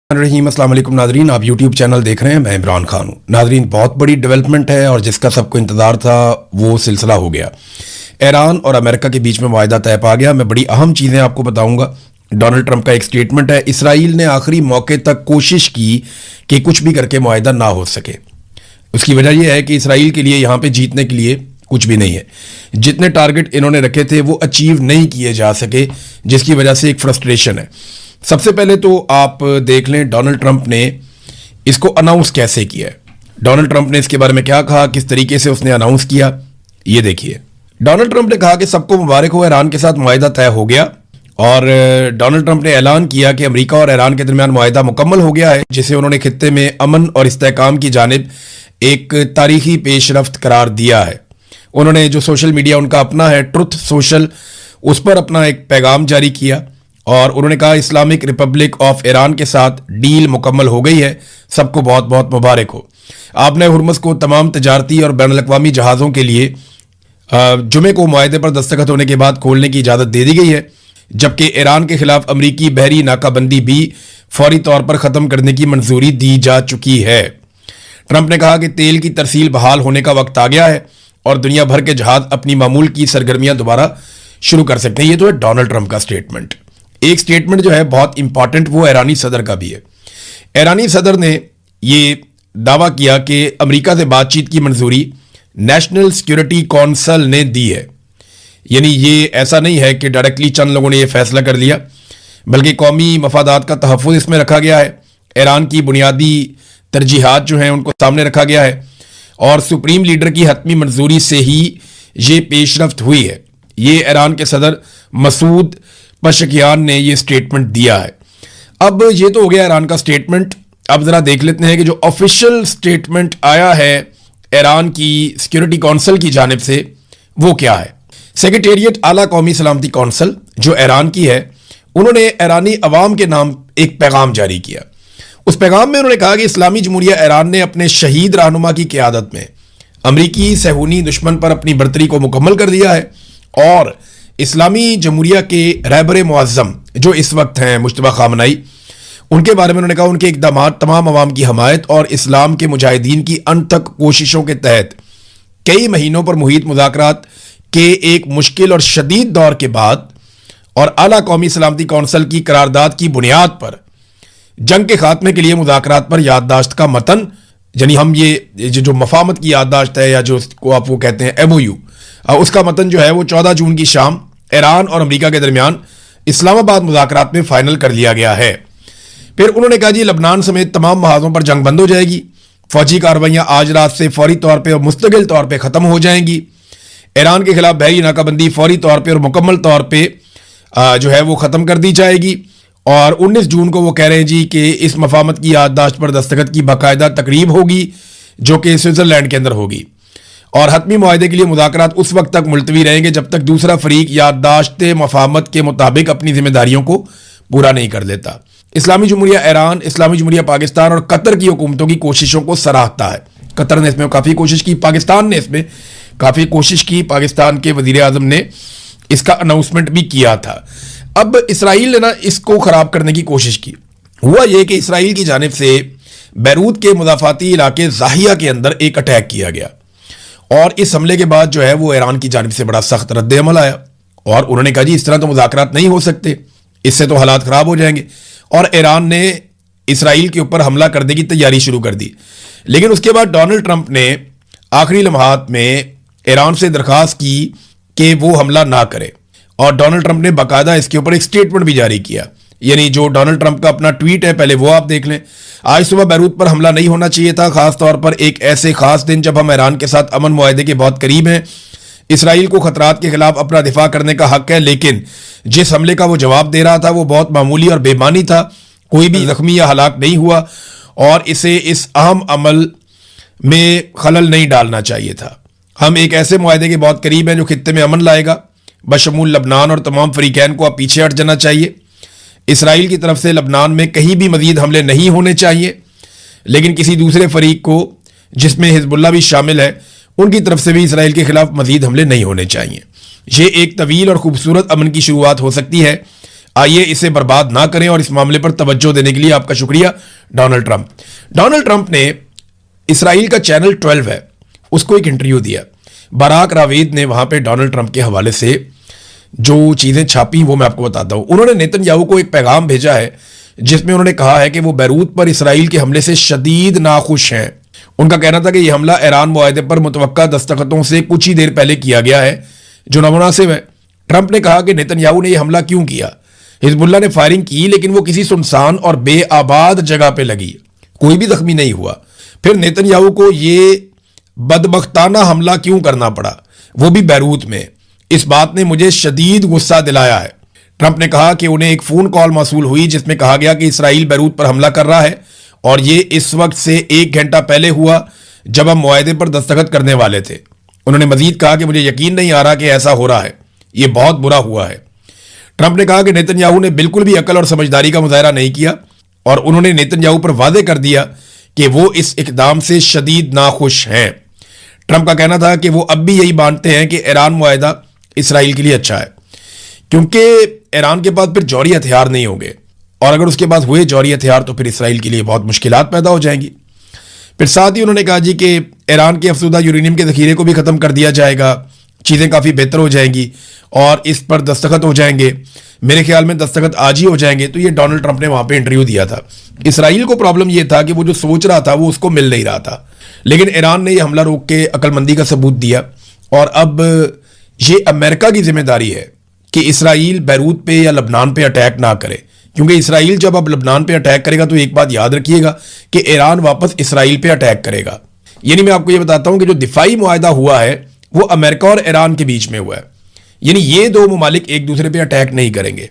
रहीम अस्सलाम वालेकुम नाजरीन, आप यूट्यूब चैनल देख रहे हैं। मैं इमरान खान हूँ। नाजरीन, बहुत बड़ी डेवलपमेंट है और जिसका सबको इंतज़ार था वो सिलसिला हो गया। ईरान और अमेरिका के बीच में मुआहदा तय पा गया। मैं बड़ी अहम चीज़ें आपको बताऊंगा। डोनाल्ड ट्रंप का एक स्टेटमेंट है। इसराइल ने आखिरी मौके तक कोशिश की कि कुछ भी करके मुआहदा ना हो सके। उसकी वजह यह है कि इसराइल के लिए यहाँ पर जीतने के लिए कुछ भी नहीं है। जितने टारगेट इन्होंने रखे थे वो अचीव नहीं किए जा सके, जिसकी वजह से एक फ्रस्ट्रेशन है। सबसे पहले तो आप देख लें डोनाल्ड ट्रंप ने इसको अनाउंस कैसे किया है। डोनाल्ड ट्रंप ने इसके बारे में क्या कहा, किस तरीके से उसने अनाउंस किया, ये देखिए। डोनाल्ड ट्रंप ने कहा कि सबको मुबारक हो, ईरान के साथ मुआहदा तय हो गया। और डोनाल्ड ट्रंप ने ऐलान किया कि अमेरिका और ईरान के दरमियान मुआहदा मुकम्मल हो गया है, जिसे उन्होंने खित्ते में अमन और इस्तेहकाम की जानिब एक तारीखी पेशरफ्त करार दिया है। उन्होंने जो सोशल मीडिया उनका अपना है, ट्रुथ सोशल, उस पर अपना एक पैगाम जारी किया और उन्होंने कहा इस्लामिक रिपब्लिक ऑफ ईरान के साथ डील मुकम्मल हो गई है, सबको बहुत बहुत मुबारक हो। आपने हुर्मुज़ को तमाम तजारती और बैनुल अक़वामी जहाज़ों के लिए जुमे को मुआहदे पर दस्तखत होने के बाद खोलने की इजाज़त दे दी गई है, जबकि ईरान के खिलाफ अमरीकी बहरी नाकाबंदी भी फौरी तौर पर ख़त्म करने की मंजूरी दी जा चुकी है। ट्रंप ने कहा कि तेल की तरसील बहाल होने का वक्त आ गया है और दुनिया भर के जहाज़ अपनी मामूल की सरगर्मियां दोबारा शुरू कर सकते हैं। ये तो है डोनाल्ड ट्रंप का स्टेटमेंट। एक स्टेटमेंट जो है बहुत इंपॉर्टेंट, वो ईरानी सदर का भी है। ईरानी सदर ने ये दावा किया कि अमेरिका से बातचीत की मंजूरी नेशनल सिक्योरिटी काउंसिल ने दी है। यानी ये ऐसा नहीं है कि डायरेक्टली चंद लोगों ने यह फैसला कर लिया, बल्कि कौमी मफादात का तहफ़्फ़ुज़ इसमें रखा गया है। ईरान की बुनियादी तरजीहात जो हैं उनको सामने रखा गया है और सुप्रीम लीडर की हतमी मंजूरी से ही ये पेशरफ्त हुई है। ये ईरान के सदर मसूद पशकियान ने ये स्टेटमेंट दिया है। अब ये तो हो गया ईरान का स्टेटमेंट। अब जरा देख लेते हैं कि जो ऑफिशियल स्टेटमेंट आया है ईरान की सिक्योरिटी काउंसिल की जानिब से वो क्या है। सेक्रेटेरिएट आला कौमी सलामती काउंसिल जो ईरान की है, उन्होंने ईरानी अवाम के नाम एक पैगाम जारी किया। उस पैगाम में उन्होंने कहा कि इस्लामी जमहूरिया ईरान ने अपने शहीद रहनुमा की क़यादत में अमरीकी सहूनी दुश्मन पर अपनी बर्तरी को मुकम्मल कर दिया है और इस्लामी जमहूरिया के रहबर मुअज़्ज़म जो इस वक्त हैं मुश्तबा ख़ामनई, उनके बारे में उन्होंने कहा उनके इक़दाम तमाम अवाम की हमायत और इस्लाम के मुजाहिदीन की अनथक कोशिशों के तहत कई महीनों पर मुहित मुज़ाकरात के एक मुश्किल और शदीद दौर के बाद और आला कौमी सलामती काउंसिल की करारदाद की बुनियाद पर जंग के खात्मे के लिए मुज़ाकरात पर याददाश्त का मतन, यानी हम ये जो मफाहमत की याददाश्त है या जो उसको आप वो कहते हैं MOU, उसका मतन जो है वो 14 जून की शाम ईरान और अमेरिका के दरमियान इस्लामाबाद मुज़ाकरात में फाइनल कर लिया गया है। फिर उन्होंने कहा जी लबनान समेत तमाम महाजों पर जंग बंद हो जाएगी, फौजी कार्रवाइयाँ आज रात से फौरी तौर पर और मुस्तकिल तौर पर ख़त्म हो जाएंगी। ईरान के खिलाफ बहरी नाकाबंदी फौरी तौर पर और मुकम्मल तौर पर जो है वो ख़त्म कर दी जाएगी। और 19 जून को वो कह रहे हैं जी कि इस मफाहमत की याददाश्त पर दस्तखत की बाकायदा तकरीब होगी जो कि स्विट्ज़रलैंड के अंदर होगी और हतमी मुआहदे के लिए मुज़ाकरात उस वक्त तक मुलतवी रहेंगे जब तक दूसरा फरीक याददाश्त मफाहमत के मुताबिक अपनी जिम्मेदारियों को पूरा नहीं कर लेता। इस्लामी जमहूरिया ईरान, इस्लामी जमहूरिया पाकिस्तान और कतर की हुकूमतों की कोशिशों को सराहता है। कतर ने इसमें काफ़ी कोशिश की, पाकिस्तान ने इसमें काफ़ी कोशिश की, पाकिस्तान के वज़ीर आज़म ने इसका अनाउंसमेंट भी किया था। अब इसराइल ने ना इसको ख़राब करने की कोशिश की। हुआ यह कि इसराइल की जानिब से बैरूत के मुदाफ़ाती इलाके ज़ाहिया के अंदर एक अटैक किया गया और इस हमले के बाद जो है वो ईरान की जानिब से बड़ा सख्त रद्द-ए-अमल आया और उन्होंने कहा जी इस तरह तो मुज़ाकरात नहीं हो सकते, इससे तो हालात ख़राब हो जाएंगे और ईरान ने इसराइल के ऊपर हमला करने की तैयारी शुरू कर दी। लेकिन उसके बाद डोनाल्ड ट्रंप ने आखिरी लम्हात में ईरान से दरख्वास्त की कि वो हमला ना करे और डोनाल्ड ट्रंप ने बाकायदा इसके ऊपर एक स्टेटमेंट भी जारी किया। यानी जो डोनाल्ड ट्रंप का अपना ट्वीट है पहले वो आप देख लें। आज सुबह बैरूत पर हमला नहीं होना चाहिए था, खास तौर पर एक ऐसे खास दिन जब हम ईरान के साथ अमन मुआहदे के बहुत करीब हैं। इसराइल को खतरात के खिलाफ अपना दिफा करने का हक है, लेकिन जिस हमले का वो जवाब दे रहा था वो बहुत मामूली और बेमानी था, कोई भी जख्मी या हलाक नहीं हुआ और इसे इस अहम अमल में खलल नहीं डालना चाहिए था। हम एक ऐसे मुआहदे के बहुत करीब हैं जो खित्ते में अमन लाएगा, बशमूल लबनान और तमाम फरीकैन को अब पीछे हट जाना चाहिए। इसराइल की तरफ से लबनान में कहीं भी मजीद हमले नहीं होने चाहिए, लेकिन किसी दूसरे फरीक को जिसमें हिजबुल्लाह भी शामिल है उनकी तरफ से भी इसराइल के खिलाफ मजीद हमले नहीं होने चाहिए। ये एक तवील और खूबसूरत अमन की शुरुआत हो सकती है आइए इसे बर्बाद ना करें और इस मामले पर तवज्जो देने के लिए आपका शुक्रिया डोनाल्ड ट्रंप। डोनाल्ड ट्रंप ने इसराइल का चैनल 12 है उसको एक इंटरव्यू दिया। बराक रावेद ने वहां पे डोनाल्ड ट्रंप के हवाले से जो चीजें छापी वो मैं आपको बताता हूं। उन्होंने नेतन्याहू को एक पैगाम भेजा है जिसमें उन्होंने कहा है कि वो बैरूत पर इसराइल के हमले से शदीद नाखुश हैं। उनका कहना था कि यह हमला ईरान मुआहदे पर मुतवक्का दस्तखतों से कुछ ही देर पहले किया गया है जो नामुनासिब है। ट्रंप ने कहा कि नेतन्याहू ने यह हमला क्यों किया। हिजबुल्लाह ने फायरिंग की लेकिन वो किसी सुनसान और बेआबाद जगह पे लगी, कोई भी जख्मी नहीं हुआ। फिर नेतन्याहू को ये बदबख्ताना हमला क्यों करना पड़ा, वो भी बैरूत में। इस बात ने मुझे शदीद गुस्सा दिलाया है। ट्रंप ने कहा कि उन्हें एक फोन कॉल मौसूल हुई जिसमें कहा गया कि इसराइल बैरूत पर हमला कर रहा है और ये इस वक्त से 1 घंटा पहले हुआ जब हम मुआहदे पर दस्तखत करने वाले थे। उन्होंने मजीद कहा कि मुझे यकीन नहीं आ रहा कि ऐसा हो रहा है, ये बहुत बुरा हुआ है। ट्रंप ने कहा कि नेतन्याहू ने बिल्कुल भी अकल और समझदारी का मुजाहरा नहीं किया और उन्होंने नेतन्याहू पर वादे कर दिया कि वो इस इकदाम से शदीद नाखुश हैं। ट्रंप का कहना था कि वो अब भी यही मानते हैं कि ईरान मुआहदा इसराइल के लिए अच्छा है क्योंकि ईरान के पास फिर जौहरी हथियार नहीं होंगे और अगर उसके पास हुए जौहरी हथियार तो फिर इसराइल के लिए बहुत मुश्किलात पैदा हो जाएंगी। फिर साथ ही उन्होंने कहा जी कि ईरान के अफसुदा यूरेनियम के जखीरे को भी ख़त्म कर दिया जाएगा, चीज़ें काफ़ी बेहतर हो जाएंगी और इस पर दस्तखत हो जाएंगे। मेरे ख्याल में दस्तखत आज ही हो जाएंगे। तो ये डोनाल्ड ट्रंप ने वहाँ पे इंटरव्यू दिया था। इसराइल को प्रॉब्लम ये था कि वो जो सोच रहा था वो उसको मिल नहीं रहा था, लेकिन ईरान ने ये हमला रोक के अक्लमंदी का सबूत दिया और अब ये अमेरिका की जिम्मेदारी है कि इसराइल बैरूत पे या लबनान पे अटैक ना करे, क्योंकि इसराइल जब अब लबनान पे अटैक करेगा तो एक बात याद रखिएगा कि ईरान वापस इसराइल पे अटैक करेगा। यानी मैं आपको ये बताता हूं कि जो दिफाई मुआहदा हुआ है वो अमेरिका और ईरान के बीच में हुआ है, यानी ये दो मुमालिक एक दूसरे पे अटैक नहीं करेंगे।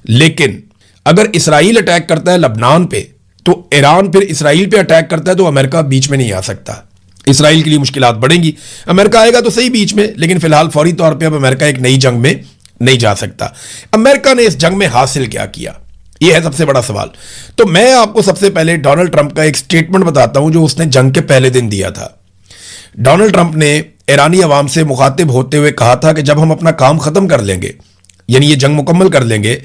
लेकिन अगर इसराइल अटैक करता है लबनान पे तो ईरान फिर इसराइल पे अटैक करता है तो अमेरिका बीच में नहीं आ सकता। इसराइल के लिए मुश्किलात बढ़ेंगी। अमेरिका आएगा तो सही बीच में, लेकिन फिलहाल फौरी तौर पे अब अमेरिका एक नई जंग में नहीं जा सकता। अमेरिका ने इस जंग में हासिल क्या किया, यह है सबसे बड़ा सवाल। तो मैं आपको सबसे पहले डोनाल्ड ट्रंप का एक स्टेटमेंट बताता हूं जो उसने जंग के पहले दिन दिया था। डोनाल्ड ट्रंप ने ईरानी अवाम से मुखातिब होते हुए कहा था कि जब हम अपना काम खत्म कर लेंगे, यानी ये जंग मुकम्मल कर लेंगे,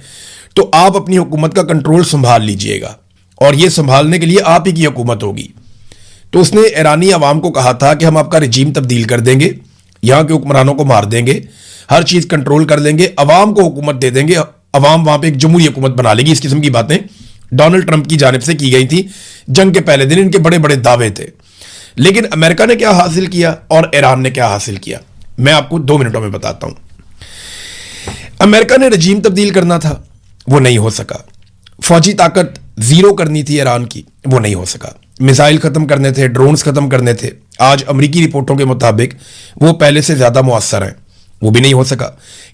तो आप अपनी हुकूमत का कंट्रोल संभाल लीजिएगा और ये संभालने के लिए आप ही की हुकूमत होगी। तो उसने ईरानी अवाम को कहा था कि हम आपका रिजीम तब्दील कर देंगे, यहां के हुक्मरानों को मार देंगे, हर चीज कंट्रोल कर लेंगे, अवाम को हुकूमत दे देंगे, अवाम वहां पे एक जमहूरी हुकूमत बना लेगी। इस किस्म की बातें डोनाल्ड ट्रंप की जानिब से की गई थी। जंग के पहले दिन इनके बड़े बड़े दावे थे। लेकिन अमेरिका ने क्या हासिल किया और ईरान ने क्या हासिल किया, मैं आपको 2 मिनटों में बताता हूं। अमेरिका ने रजीम तब्दील करना था, वो नहीं हो सका। फौजी ताकत जीरो करनी थी ईरान की, वो नहीं हो सका। मिसाइल खत्म करने थे, ड्रोन्स खत्म करने थे। आज अमरीकी रिपोर्टों के मुताबिक वो पहले से ज्यादा मुअस्सर हैं, वो भी नहीं हो सका।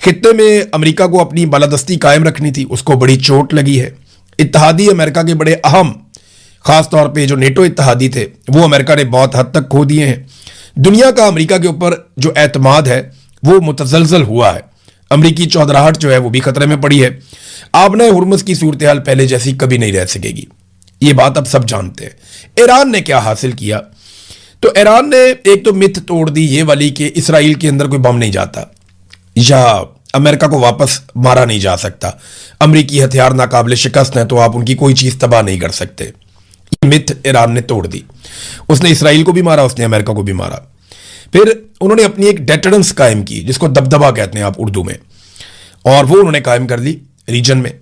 खित्ते में अमेरिका को अपनी बालादस्ती कायम रखनी थी, उसको बड़ी चोट लगी है। इत्तहादी अमेरिका के बड़े अहम, खास तौर पे जो नेटो इत्तहादी थे, वो अमेरिका ने बहुत हद तक खो दिए हैं। दुनिया का अमेरिका के ऊपर जो एतमाद है वो मुतजलजल हुआ है। अमरीकी चौधराहट जो है वो भी खतरे में पड़ी है। आबना हुर्मुज़ की सूरत हाल पहले जैसी कभी नहीं रह सकेगी, ये बात अब सब जानते हैं। ईरान ने क्या हासिल किया, तो ईरान ने एक तो मिथ तोड़ दी ये वाली कि इसराइल के अंदर कोई बम नहीं जाता या अमेरिका को वापस मारा नहीं जा सकता, अमरीकी हथियार नाकाबिले शिकस्त हैं तो आप उनकी कोई चीज तबाह नहीं कर सकते। ये मिथ ईरान ने तोड़ दी। उसने इसराइल को भी मारा, उसने अमेरिका को भी मारा। फिर उन्होंने अपनी एक डेटरेंस कायम की जिसको दबदबा कहते हैं आप उर्दू में, और वो उन्होंने कायम कर ली रीजन में।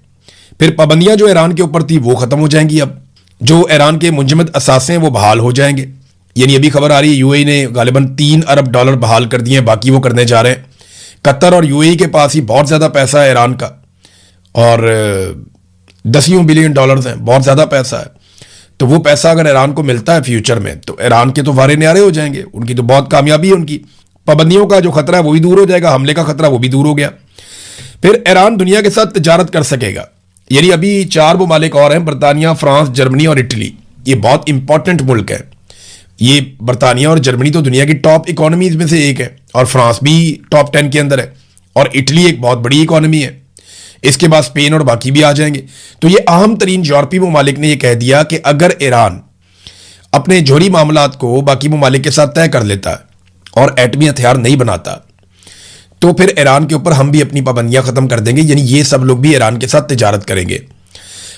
फिर पाबंदियां जो ईरान के ऊपर थी वो खत्म हो जाएंगी। अब जो ईरान के मुंजमद असासे हैं वो बहाल हो जाएंगे। यानी अभी खबर आ रही है यूएई ने गालिबन $3 अरब बहाल कर दिए हैं, बाकी वो करने जा रहे हैं। कतर और यूएई के पास ही बहुत ज्यादा पैसा है ईरान का, और $10 बिलियन हैं, बहुत ज्यादा पैसा है। तो वो पैसा अगर ईरान को मिलता है फ्यूचर में तो ईरान के तो वारे न्यारे हो जाएंगे, उनकी तो बहुत कामयाबी है। उनकी पाबंदियों का जो खतरा है वो भी दूर हो जाएगा, हमले का खतरा वो भी दूर हो गया। फिर ईरान दुनिया के साथ तिजारत कर सकेगा। यानी अभी 4 ममालिक और हैं, बरतानिया, फ्रांस, जर्मनी और इटली। ये बहुत इंपॉर्टेंट मुल्क है। ये बरतानिया और जर्मनी तो दुनिया की टॉप इकोनॉमीज में से एक है, और फ्रांस भी टॉप 10 के अंदर है, और इटली एक बहुत बड़ी इकोनॉमी है। इसके बाद स्पेन और बाकी भी आ जाएंगे। तो ये अहम तरीन यूरोपीय ममालिक ने यह कह दिया कि अगर ईरान अपने जौहरी मामलात को बाकी ममालिक के साथ तय कर लेता है और एटमी हथियार नहीं बनाता तो फिर ईरान के ऊपर हम भी अपनी पाबंदियां खत्म कर देंगे, यानी ये सब लोग भी ईरान के साथ तिजारत करेंगे।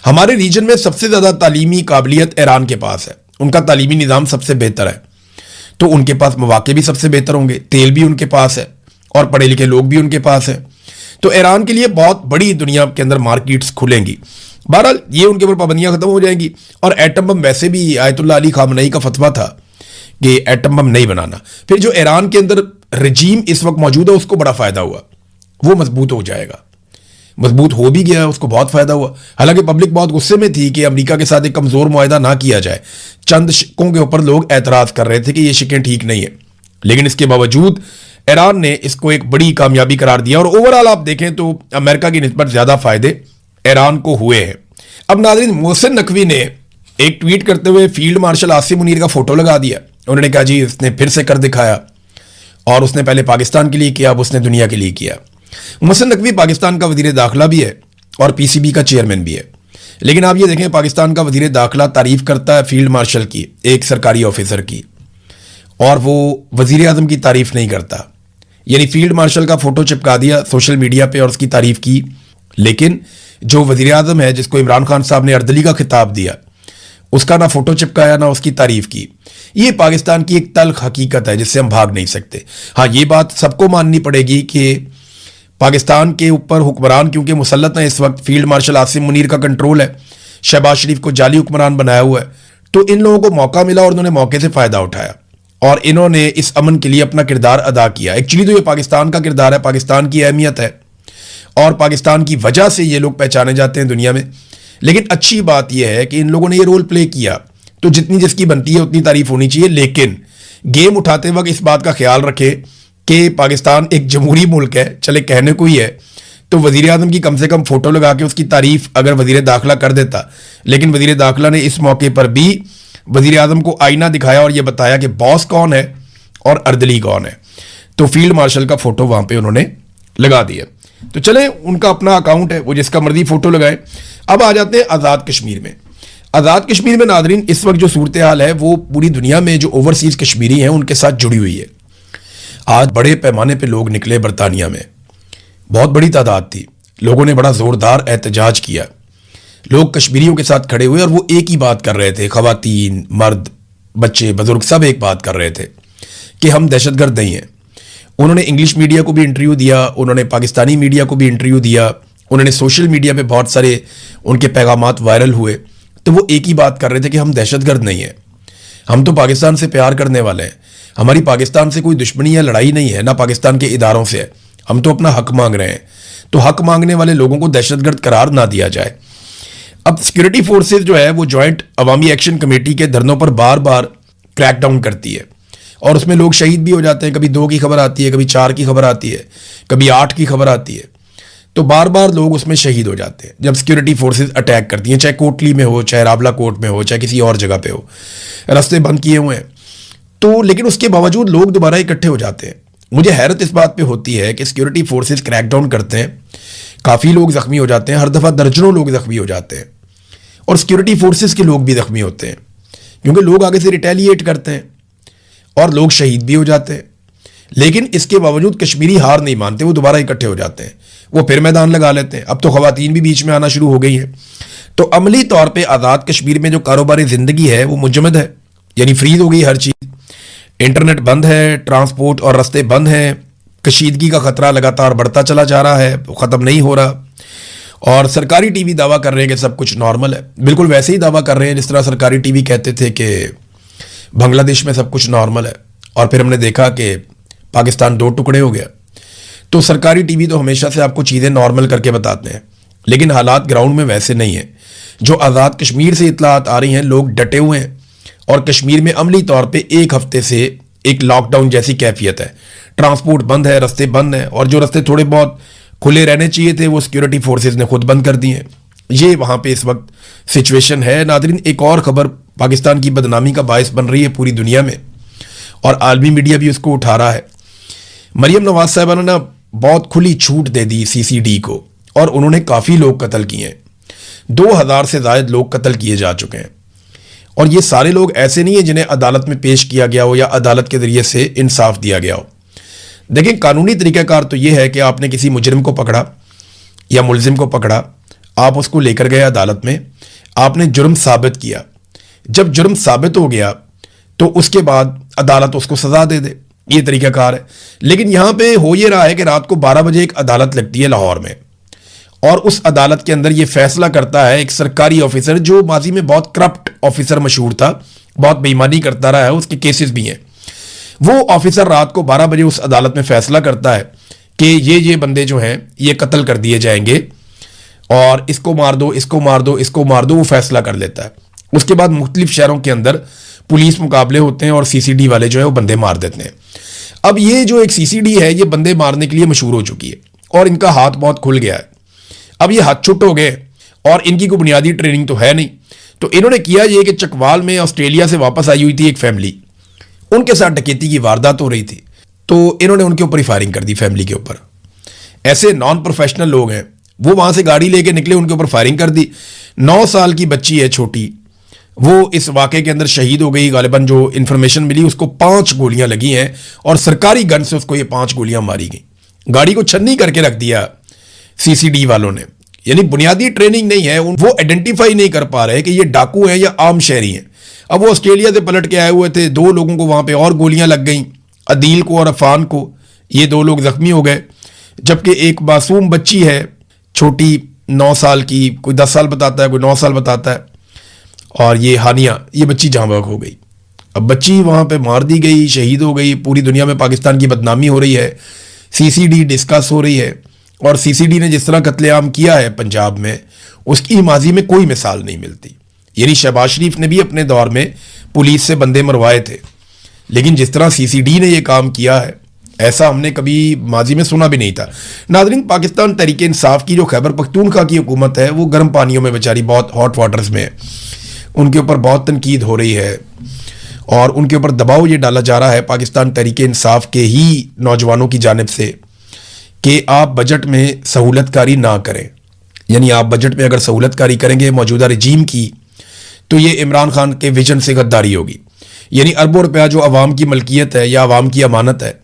हमारे रीजन में सबसे ज़्यादा तालीमी काबिलियत ईरान के पास है, उनका तालीमी निज़ाम सबसे बेहतर है, तो उनके पास मौके भी सबसे बेहतर होंगे, तेल भी उनके पास है और पढ़े लिखे लोग भी उनके पास है। तो ईरान के लिए बहुत बड़ी दुनिया के अंदर मार्केट्स खुलेंगी। बहरहाल ये उनके ऊपर पाबंदियां खत्म हो जाएंगी। और एटम बम, वैसे भी आयतुल्लाह अली खामनई का फतवा था कि एटम बम नहीं बनाना। फिर जो ईरान के अंदर रजीम इस वक्त मौजूद है उसको बड़ा फ़ायदा हुआ, वो मजबूत हो जाएगा, मजबूत हो भी गया, उसको बहुत फ़ायदा हुआ। हालांकि पब्लिक बहुत गुस्से में थी कि अमेरिका के साथ एक कमज़ोर मुआहदा ना किया जाए। चंद शिक्कों के ऊपर लोग एतराज़ कर रहे थे कि ये शिक्कें ठीक नहीं है, लेकिन इसके बावजूद ईरान ने इसको एक बड़ी कामयाबी करार दिया। और ओवरऑल आप देखें तो अमेरिका की निस्बत ज़्यादा फ़ायदे ईरान को हुए हैं। अब नाज़रीन, मोहसिन नकवी ने एक ट्वीट करते हुए फील्ड मार्शल आसिम मुनीर का फोटो लगा दिया। उन्होंने कहा जी इसने फिर से कर दिखाया, और उसने पहले पाकिस्तान के लिए किया, अब उसने दुनिया के लिए किया। मोहसिन नकवी पाकिस्तान का वज़ीर दाखिला भी है और पीसीबी का चेयरमैन भी है, लेकिन आप ये देखें पाकिस्तान का वज़ीर दाखिला तारीफ़ करता है फील्ड मार्शल की, एक सरकारी ऑफिसर की, और वो वज़ीर आज़म की तारीफ़ नहीं करता। यानी फील्ड मार्शल का फोटो चिपका दिया सोशल मीडिया पे और उसकी तारीफ़ की, लेकिन जो वज़ीर आज़म है जिसको इमरान खान साहब ने अर्दली का खिताब दिया, उसका ना फोटो चिपकाया ना उसकी तारीफ़ की। ये पाकिस्तान की एक तल्ख हकीकत है जिससे हम भाग नहीं सकते। हाँ, ये बात सबको माननी पड़ेगी कि पाकिस्तान के ऊपर हुक्मरान क्योंकि मुसल्लत है इस वक्त, फील्ड मार्शल आसिम मुनीर का कंट्रोल है, शहबाज शरीफ को जाली हुक्मरान बनाया हुआ है, तो इन लोगों को मौका मिला और उन्होंने मौके से फ़ायदा उठाया और इन्होंने इस अमन के लिए अपना किरदार अदा किया। एक्चुअली तो ये पाकिस्तान का किरदार है, पाकिस्तान की अहमियत है और पाकिस्तान की वजह से ये लोग पहचाने जाते हैं दुनिया में। लेकिन अच्छी बात यह है कि इन लोगों ने ये रोल प्ले किया, तो जितनी जिसकी बनती है उतनी तारीफ होनी चाहिए। लेकिन गेम उठाते वक्त इस बात का ख्याल रखे कि पाकिस्तान एक जमहूरी मुल्क है, चले कहने को ही है, तो वज़ीर आज़म की कम से कम फोटो लगा के उसकी तारीफ अगर वज़ीर दाखिला कर देता, लेकिन वज़ीर दाखिला ने इस मौके पर भी वज़ीर आज़म को आईना दिखाया और यह बताया कि बॉस कौन है और अर्दली कौन है, तो फील्ड मार्शल का फोटो वहां पे उन्होंने लगा दिया। तो चले, उनका अपना अकाउंट है, वो जिसका मर्जी फोटो लगाए। अब आ जाते हैं आज़ाद कश्मीर में। आज़ाद कश्मीर में नादरीन इस वक्त जो सूरत हाल है वो पूरी दुनिया में जो ओवरसीज़ कश्मीरी हैं उनके साथ जुड़ी हुई है। आज बड़े पैमाने पे लोग निकले बरतानिया में, बहुत बड़ी तादाद थी, लोगों ने बड़ा ज़ोरदार एहतजाज किया, लोग कश्मीरियों के साथ खड़े हुए और वो एक ही बात कर रहे थे, ख़वातीन, मर्द, बच्चे, बुजुर्ग सब एक बात कर रहे थे कि हम दहशतगर्द नहीं हैं। उन्होंने इंग्लिश मीडिया को भी इंटरव्यू दिया, उन्होंने पाकिस्तानी मीडिया को भी इंटरव्यू दिया, उन्होंने सोशल मीडिया पे बहुत सारे उनके पैगामात वायरल हुए, तो वो एक ही बात कर रहे थे कि हम दहशतगर्द नहीं हैं, हम तो पाकिस्तान से प्यार करने वाले हैं, हमारी पाकिस्तान से कोई दुश्मनी या लड़ाई नहीं है, ना पाकिस्तान के इदारों से है, हम तो अपना हक मांग रहे हैं। तो हक मांगने वाले लोगों को दहशतगर्द करार ना दिया जाए। अब सिक्योरिटी फोर्सेज जो है वो जॉइंट अवामी एक्शन कमेटी के धरनों पर बार बार क्रैकडाउन करती है और उसमें लोग शहीद भी हो जाते हैं। कभी 2 की खबर आती है, कभी 4 की खबर आती है, कभी 8 की खबर आती है, तो बार बार लोग उसमें शहीद हो जाते हैं जब सिक्योरिटी फोर्सेज अटैक करती हैं, चाहे कोटली में हो, चाहे रावला कोट में हो, चाहे किसी और जगह पे हो, रास्ते बंद किए हुए हैं। तो लेकिन उसके बावजूद लोग दोबारा इकट्ठे हो जाते हैं। मुझे हैरत इस बात पे होती है कि सिक्योरिटी फोर्सेज क्रैकडाउन करते हैं, काफ़ी लोग ज़ख्मी हो जाते हैं, हर दफ़ा दर्जनों लोग ज़ख्मी हो जाते हैं और सिक्योरिटी फोर्सेज के लोग भी ज़ख्मी होते हैं क्योंकि लोग आगे से रिटेलिएट करते हैं और लोग शहीद भी हो जाते हैं। लेकिन इसके बावजूद कश्मीरी हार नहीं मानते, वो दोबारा इकट्ठे हो जाते हैं, वो फिर मैदान लगा लेते हैं। अब तो ख़वातीन भी बीच में आना शुरू हो गई हैं। तो अमली तौर पे आज़ाद कश्मीर में जो कारोबारी ज़िंदगी है वो मुजमद है, यानी फ्रीज हो गई हर चीज़, इंटरनेट बंद है, ट्रांसपोर्ट और रास्ते बंद हैं, कशीदगी का खतरा लगातार बढ़ता चला जा रहा है, ख़त्म नहीं हो रहा। और सरकारी टीवी दावा कर रहे हैं कि सब कुछ नॉर्मल है, बिल्कुल वैसे ही दावा कर रहे हैं जिस तरह सरकारी टीवी कहते थे कि बांग्लादेश में सब कुछ नॉर्मल है और फिर हमने देखा कि पाकिस्तान 2 टुकड़े हो गया। तो सरकारी टीवी तो हमेशा से आपको चीज़ें नॉर्मल करके बताते हैं, लेकिन हालात ग्राउंड में वैसे नहीं है। जो आज़ाद कश्मीर से इतलात आ रही हैं, लोग डटे हुए हैं और कश्मीर में अमली तौर पे 1 हफ्ते से एक लॉकडाउन जैसी कैफियत है, ट्रांसपोर्ट बंद है, रास्ते बंद हैं और जो रास्ते थोड़े बहुत खुले रहने चाहिए थे वो सिक्योरिटी फोर्सेज ने खुद बंद कर दिए। ये वहाँ पे इस वक्त सिचुएशन है। नादरीन, एक और खबर पाकिस्तान की बदनामी का बायस बन रही है पूरी दुनिया में और आलमी मीडिया भी उसको उठा रहा है। मरियम नवाज साहबा ने ना बहुत खुली छूट दे दी CCD को और उन्होंने काफ़ी लोग कत्ल किए हैं, 2000 से ज़ायद लोग कत्ल किए जा चुके हैं। और ये सारे लोग ऐसे नहीं हैं जिन्हें अदालत में पेश किया गया हो या अदालत के ज़रिए से इंसाफ दिया गया हो। देखिए, कानूनी तरीकाकार तो यह है कि आपने किसी मुजरिम को पकड़ा या मुलजिम को पकड़ा, आप उसको लेकर गए अदालत में, आपने जुर्म साबित किया। जब जुर्म साबित हो गया तो उसके बाद अदालत उसको सजा दे दे, ये तरीकाकार है। लेकिन यहां पे हो ये रहा है कि रात को 12 बजे एक अदालत लगती है लाहौर में, और उस अदालत के अंदर ये फैसला करता है एक सरकारी ऑफिसर जो माजी में बहुत करप्ट ऑफिसर मशहूर था, बहुत बेईमानी करता रहा है, उसके केसेस भी हैं। वो ऑफिसर रात को 12 बजे उस अदालत में फैसला करता है कि ये बंदे जो हैं ये कत्ल कर दिए जाएंगे और इसको मार दो, इसको मार दो, इसको मार दो, वो फैसला कर लेता है। उसके बाद मुख्तलिफ शहरों के अंदर पुलिस मुकाबले होते हैं और सीसीडी वाले जो है वो बंदे मार देते हैं। अब ये जो एक सीसीडी है ये बंदे मारने के लिए मशहूर हो चुकी है और इनका हाथ बहुत खुल गया है। अब ये हाथ छुट्ट हो गए और इनकी कोई बुनियादी ट्रेनिंग तो है नहीं, तो इन्होंने किया ये कि चकवाल में ऑस्ट्रेलिया से वापस आई हुई थी एक फैमिली, उनके साथ डकैती की वारदात हो रही थी, तो इन्होंने उनके ऊपर ही फायरिंग कर दी, फैमिली के ऊपर। ऐसे नॉन प्रोफेशनल लोग हैं, वो वहां से गाड़ी लेके निकले, उनके ऊपर फायरिंग कर दी। 9 साल की बच्ची है छोटी, वो इस वाक़े के अंदर शहीद हो गई। गालिबन जो इन्फॉर्मेशन मिली उसको 5 गोलियां लगी हैं और सरकारी गन से उसको ये 5 गोलियां मारी गई। गाड़ी को छन्नी करके रख दिया सीसीडी वालों ने, यानी बुनियादी ट्रेनिंग नहीं है, वो आइडेंटिफाई नहीं कर पा रहे कि ये डाकू हैं या आम शहरी हैं। अब वो ऑस्ट्रेलिया से पलट के आए हुए थे, 2 लोगों को वहां पे और गोलियां लग गई, अदील को और अफान को, ये 2 लोग जख्मी हो गए। जबकि एक मासूम बच्ची है छोटी 9 साल की, कोई 10 साल बताता है, कोई 9 साल बताता है, और ये हानिया, ये बच्ची जहां बहक हो गई। अब बच्ची वहां पे मार दी गई, शहीद हो गई, पूरी दुनिया में पाकिस्तान की बदनामी हो रही है, सीसीडी डिस्कस हो रही है, और सीसीडी ने जिस तरह कत्लेआम किया है पंजाब में उसकी माजी में कोई मिसाल नहीं मिलती। यानी शहबाज शरीफ ने भी अपने दौर में पुलिस से बंदे मरवाए थे, लेकिन जिस तरह सीसीडी ने यह काम किया है ऐसा हमने कभी माजी में सुना भी नहीं था। नाज़रीन, पाकिस्तान तहरीक इंसाफ की जो खैबर पख्तूनख्वा की हुकूमत है वो गर्म पानियों में बेचारी बहुत हॉट वाटर्स में है, उनके ऊपर बहुत तनकीद हो रही है और उनके ऊपर दबाव ये डाला जा रहा है पाकिस्तान तहरीक इंसाफ के ही नौजवानों की जानिब से कि आप बजट में सहूलतकारी ना करें। यानी आप बजट में अगर सहूलतकारी करेंगे मौजूदा रजीम की तो ये इमरान खान के विजन से गद्दारी होगी। यानी अरबों रुपया जो अवाम की मलकियत है या अवाम की अमानत है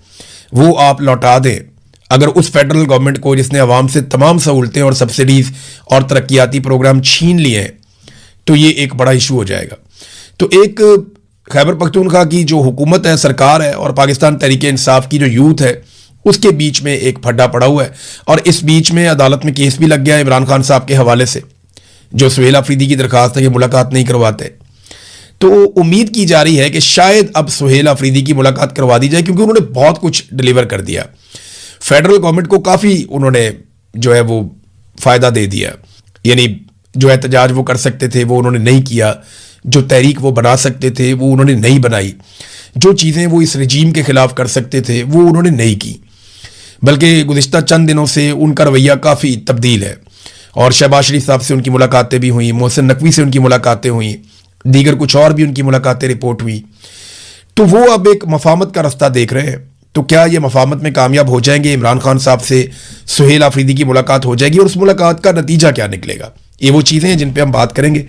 वो आप लौटा दें अगर उस फेडरल गवर्नमेंट को जिसने अवाम से तमाम सहूलतें और सब्सिडीज़ और तरक्याती प्रोग्राम छीन लिए हैं, तो ये एक बड़ा इशू हो जाएगा। तो एक खैबर पख्तूनख्वा की जो हुकूमत है, सरकार है, और पाकिस्तान तहरीक इंसाफ की जो यूथ है उसके बीच में एक फड्डा पड़ा हुआ है। और इस बीच में अदालत में केस भी लग गया है इमरान खान साहब के हवाले से, जो सुहेल अफरीदी की दरखास्त है कि मुलाकात नहीं करवाते। तो उम्मीद की जा रही है कि शायद अब सुहेल अफरीदी की मुलाकात करवा दी जाए, क्योंकि उन्होंने बहुत कुछ डिलीवर कर दिया, फेडरल गवर्नमेंट को काफ़ी उन्होंने जो है वो फ़ायदा दे दिया। यानी जो एहतजाज वो कर सकते थे वो उन्होंने नहीं किया, जो तहरीक वो बना सकते थे वो उन्होंने नहीं बनाई, जो चीज़ें वो इस रजीम के ख़िलाफ़ कर सकते थे वो उन्होंने नहीं की, बल्कि गुज़िश्ता चंद दिनों से उनका रवैया काफ़ी तब्दील है। और शहबाज शरीफ साहब से उनकी मुलाकातें भी हुई, मोहसिन नकवी से उनकी मुलाकातें हुई, दीगर कुछ और भी उनकी मुलाकातें रिपोर्ट हुई। तो वो अब एक मफाहमत का रास्ता देख रहे हैं। तो क्या ये मफाहमत में कामयाब हो जाएंगे? इमरान खान साहब से सुहेल अफरीदी की मुलाकात हो जाएगी और उस मुलाकात का नतीजा क्या निकलेगा? ये वो चीज़ें हैं जिन पर हम बात करेंगे।